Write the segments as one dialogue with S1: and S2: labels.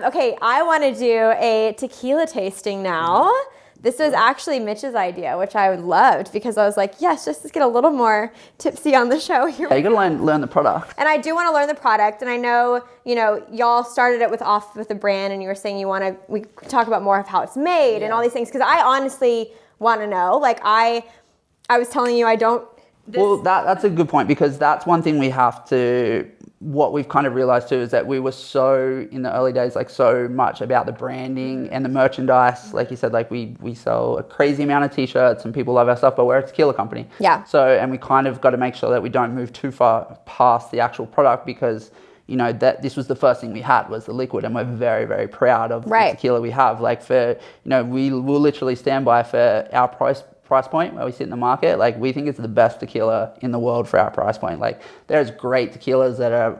S1: Okay, I want to do a tequila tasting now. This was actually Mitch's idea, which I loved because I was like, yes, just to get a little more tipsy on the show here.
S2: Yeah, you gotta learn the product.
S1: And I do want to learn the product. And I know, y'all started it with the brand, and you were saying we talk about more of how it's made and all these things. Because I honestly want to know. Like I was telling you, I don't.
S2: Well, that's a good point, because that's one thing what we've kind of realized too is that we were so, in the early days, like so much about the branding and the merchandise. Like you said, like we sell a crazy amount of t-shirts and people love our stuff, but we're a tequila company.
S1: Yeah.
S2: So, and we kind of got to make sure that we don't move too far past the actual product, because that this was the first thing we had was the liquid, and we're very, very proud of the tequila we have. Like we will literally stand by for our price point where we sit in the market. Like we think it's the best tequila in the world for our price point. Like there's great tequilas that are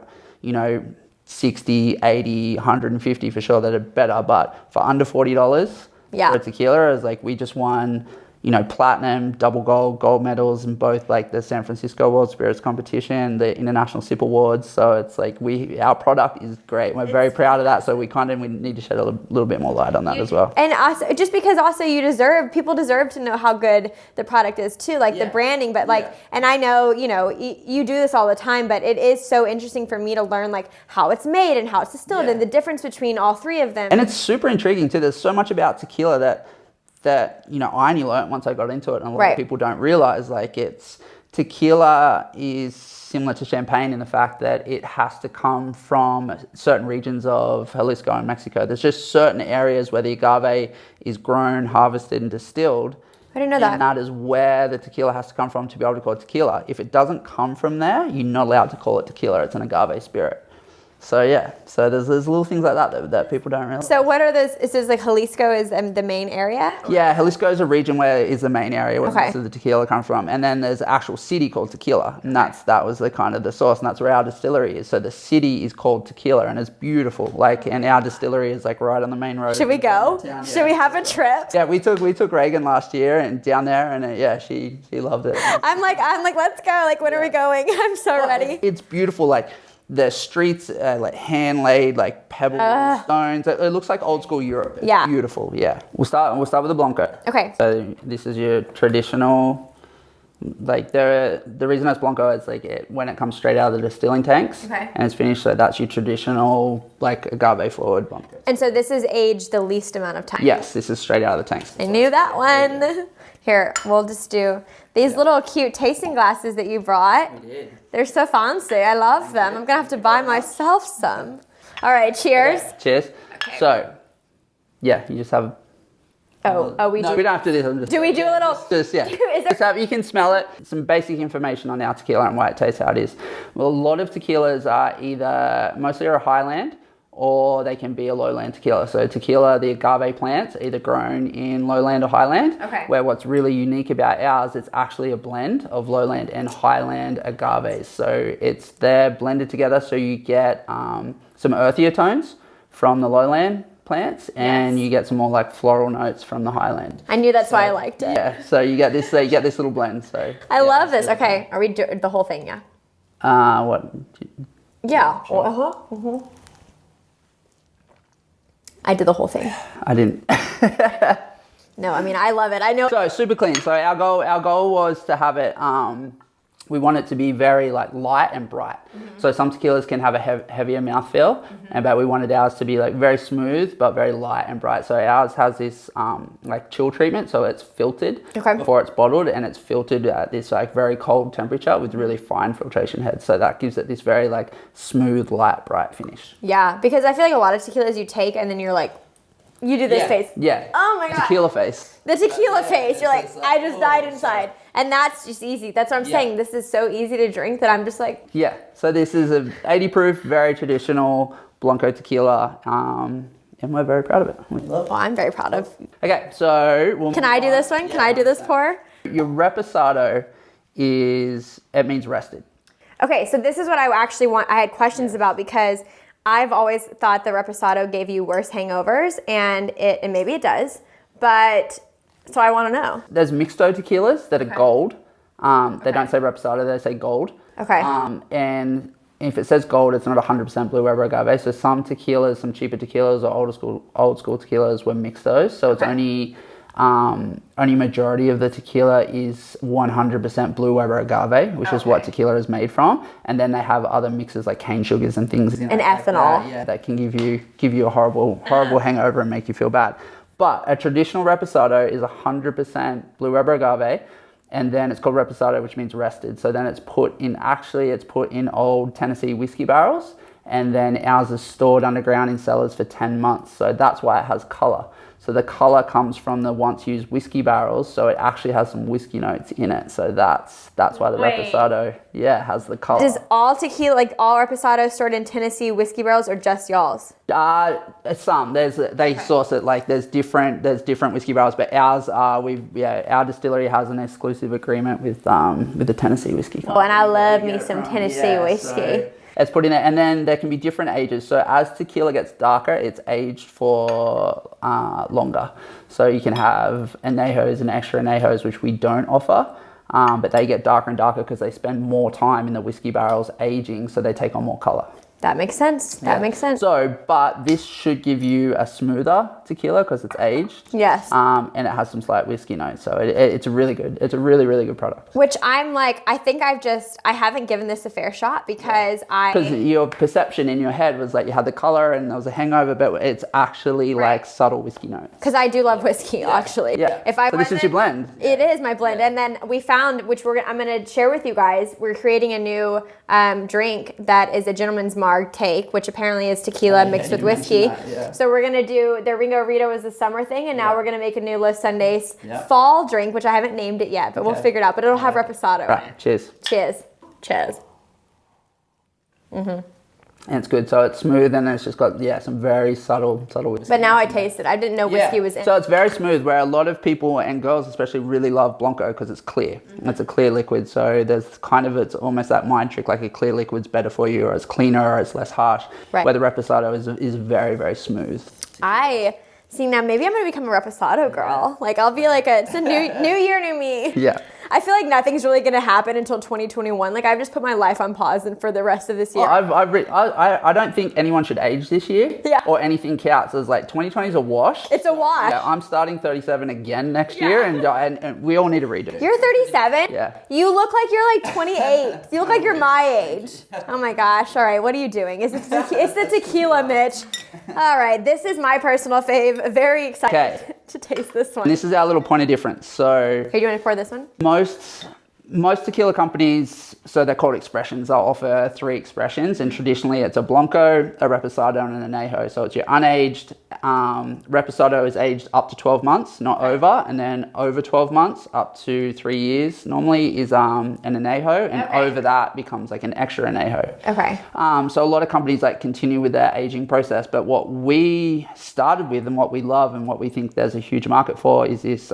S2: 60, 80, 150 for sure that are better, but for under $40 for a tequila is like, we just won platinum, double gold medals in both like the San Francisco World Spirits Competition, the International Sip Awards. So it's like our product is great. We're very proud of that. So we need to shed a little bit more light on that as well.
S1: And also, just because also people deserve to know how good the product is too, like the branding. But and I know, you do this all the time, but it is so interesting for me to learn like how it's made and how it's distilled and the difference between all three of them.
S2: And it's super intriguing too. There's so much about tequila that I only learned once I got into it, and a lot of people don't realize, like tequila is similar to champagne in the fact that it has to come from certain regions of Jalisco and Mexico. There's just certain areas where the agave is grown, harvested, and distilled.
S1: I didn't know that.
S2: And that is where the tequila has to come from to be able to call it tequila. If it doesn't come from there, you're not allowed to call it tequila. It's an agave spirit. So there's little things like that people don't realize.
S1: So what are those? It says like Jalisco is the main area?
S2: Yeah, Jalisco is a region where is the main area where most of the tequila comes from. And then there's an actual city called Tequila, and that was the kind of the source, and that's where our distillery is. So the city is called Tequila, and it's beautiful. And our distillery is like right on the main road.
S1: Should we go? Should we have a trip?
S2: Yeah, we took Reagan last year and down there, and she loved it.
S1: I'm like, let's go. Like, when are we going? I'm so ready.
S2: It's beautiful. Like the streets are like hand laid, like pebbles, stones. It looks like old school Europe. It's beautiful. Yeah. We'll start with the Blanco.
S1: Okay.
S2: So this is your traditional, like the reason it's Blanco is like when it comes straight out of the distilling tanks and it's finished. So that's your traditional like agave forward Blanco.
S1: And so this is aged the least amount of time.
S2: Yes, this is straight out of the tanks.
S1: I knew that one. Here, we'll just do these little cute tasting glasses that you brought.
S2: We did.
S1: They're so fancy. I love them. I'm going to have to buy myself some. All right, cheers.
S2: Okay, cheers. Okay. So, you just have...
S1: We
S2: don't have to do this.
S1: Do we do a little...
S2: You can smell it. Some basic information on our tequila and why it tastes how it is. Well, a lot of tequilas are mostly are highland, or they can be a lowland tequila. So tequila, the agave plants, either grown in lowland or highland. Okay. Where what's really unique about ours, it's actually a blend of lowland and highland agaves. So they're blended together, so you get some earthier tones from the lowland plants, and you get some more like floral notes from the highland.
S1: I knew that's why I liked it.
S2: Yeah. So you get this little blend. So
S1: I love this. Okay, are we doing the whole thing? Yeah.
S2: What?
S1: Yeah. I did the whole thing.
S2: I didn't.
S1: No, I mean, I love it. I know.
S2: So super clean. So our goal was to have it, we want it to be very like light and bright. So some tequilas can have a heavier mouthfeel, but we wanted ours to be like very smooth, but very light and bright. So ours has this like chill treatment. So it's filtered before it's bottled, and it's filtered at this like very cold temperature with really fine filtration heads. So that gives it this very like smooth, light, bright finish.
S1: Yeah, because I feel like a lot of tequilas you take and then you're like, you do this face.
S2: Yeah.
S1: Oh my God.
S2: Tequila face.
S1: The tequila face. You're like, I just died inside. And that's just easy. That's what I'm saying. This is so easy to drink that I'm just like.
S2: Yeah. So this is a 80 proof, very traditional Blanco tequila. And we're very proud of it.
S1: Well, I'm very proud of.
S2: Okay. So.
S1: Can I do this one? Can I do this pour?
S2: Your Reposado it means rested.
S1: Okay. So this is what I actually I had questions about, because I've always thought the Reposado gave you worse hangovers, and maybe it does, but so I want to know.
S2: There's mixto tequilas that are gold. They don't say Reposado, they say gold.
S1: Okay.
S2: And if it says gold, it's not 100% blue weber agave. So some tequilas, some cheaper tequilas or old school tequilas will mix those. So it's only majority of the tequila is 100% blue weber agave, which is what tequila is made from. And then they have other mixes like cane sugars and things.
S1: And ethanol.
S2: That can give you a horrible hangover and make you feel bad. But a traditional reposado is 100% blue weber agave. And then it's called reposado, which means rested. So then it's put in old Tennessee whiskey barrels. And then ours is stored underground in cellars for 10 months. So that's why it has color. So the color comes from the once used whiskey barrels. So it actually has some whiskey notes in it. So that's why the reposado, has the color.
S1: Does all tequila, like all reposado, stored in Tennessee whiskey barrels or just y'all's?
S2: Some. They source it, like there's different whiskey barrels, but ours our distillery has an exclusive agreement with the Tennessee whiskey company.
S1: Oh, and I love me some Tennessee whiskey.
S2: So it's put in there, and then there can be different ages. So as tequila gets darker, it's aged for longer. So you can have añejos and extra añejos, which we don't offer, but they get darker and darker because they spend more time in the whiskey barrels aging, so they take on more color.
S1: That makes sense. That makes sense.
S2: So, but this should give you a smoother tequila because it's aged.
S1: Yes.
S2: And it has some slight whiskey notes. So it's a really really good product.
S1: Which I'm like, I think I haven't given this a fair shot because
S2: your perception in your head was like you had the color and there was a hangover, but it's actually like subtle whiskey notes.
S1: Because I do love whiskey, actually.
S2: Yeah. So this is your blend.
S1: It is my blend. And then we found, which I'm going to share with you guys, we're creating a new drink that is a gentleman's marg take, which apparently is tequila mixed with whiskey. So we're going to do, the Ringo Rito was the summer thing, and now we're going to make a new Los Sundays fall drink, which I haven't named it yet, but we'll figure it out. But it'll have reposado.
S2: Right. Cheers. And it's good. So it's smooth, and it's just got some very subtle whiskey.
S1: But now I taste it. I didn't know whiskey was in.
S2: So it's very smooth, where a lot of people and girls especially really love Blanco because it's clear. It's a clear liquid. So there's it's almost that mind trick, like a clear liquid's better for you, or it's cleaner, or it's less harsh. Right. Where the reposado is very, very smooth.
S1: See, now maybe I'm going to become a reposado girl. Like, I'll be like it's a new year, new me.
S2: Yeah.
S1: I feel like nothing's really going to happen until 2021. Like, I've just put my life on pause and for the rest of this year.
S2: I don't think anyone should age this year.
S1: Yeah.
S2: Or anything counts. It's like 2020 is a wash.
S1: It's a wash.
S2: Yeah, I'm starting 37 again next year, and we all need to redo it.
S1: You're 37?
S2: Yeah.
S1: You look like you're like 28. You look like you're my age. Oh my gosh. All right, what are you doing? It's the tequila, Mitch. All right, this is my personal fave. Very excited to taste this one.
S2: And this is our little point of difference. So,
S1: do you want to pour this one?
S2: Most tequila companies, so they're called expressions, they'll offer 3 expressions, and traditionally it's a Blanco, a Reposado, and an Añejo. So it's your unaged. Reposado is aged up to 12 months, not over, and then over 12 months, up to 3 years, normally is an Añejo, and over that becomes like an extra Añejo.
S1: Okay.
S2: So a lot of companies like continue with their aging process, but what we started with and what we love and what we think there's a huge market for is this,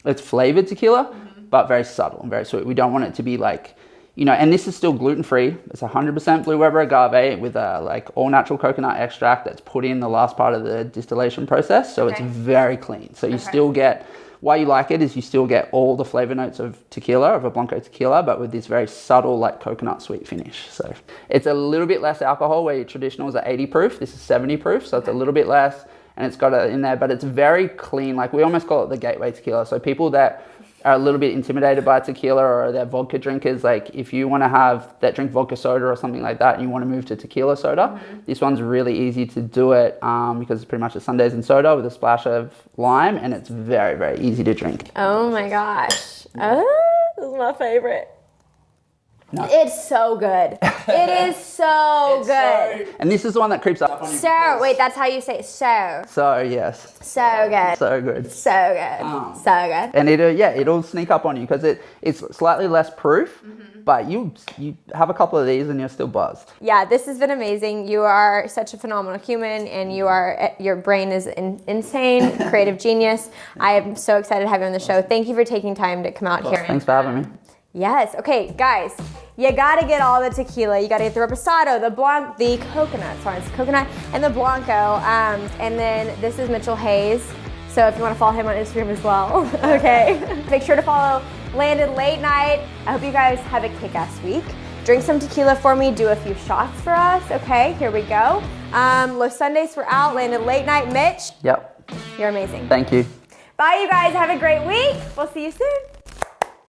S2: it's flavored tequila, but very subtle and very sweet. We don't want it to be like, and this is still gluten-free. It's 100% blue weber agave with a all natural coconut extract that's put in the last part of the distillation process. So it's very clean. So you still get, why you like it is you still get all the flavor notes of tequila, of a Blanco tequila, but with this very subtle coconut sweet finish. So it's a little bit less alcohol, where your traditional is at 80 proof. This is 70 proof. So it's a little bit less, and it's got it in there, but it's very clean. Like, we almost call it the gateway tequila. So people that are a little bit intimidated by tequila, or they're vodka drinkers, like if you want to have that, drink vodka soda or something like that, and you want to move to tequila soda, this one's really easy to do it because it's pretty much a Sundays and soda with a splash of lime, and it's very, very easy to drink.
S1: Oh my gosh. This is my favorite.
S2: No.
S1: It's so good. It is so good.
S2: And this is the one that creeps up on you.
S1: So, wait, that's how you say it. So,
S2: yes.
S1: So good.
S2: So good.
S1: So good. So good.
S2: And it'll sneak up on you because it's slightly less proof, but you have a couple of these and you're still buzzed.
S1: Yeah, this has been amazing. You are such a phenomenal human, and your brain is insane, creative genius. I am so excited to have you on the show. Thank you for taking time to come out here.
S2: Thanks for having me.
S1: Yes. Okay, guys, you gotta get all the tequila. You gotta get the Reposado, the coconut, and the Blanco. And then this is Mitchell Hayes. So if you want to follow him on Instagram as well, okay. Make sure to follow Landed Late Night. I hope you guys have a kick-ass week. drink some tequila for me, do a few shots for us. Okay, here we go. Los Sundays for Out, landed late night. Mitch.
S2: Yep.
S1: You're amazing.
S2: Thank you.
S1: Bye, you guys. Have a great week. We'll see you soon.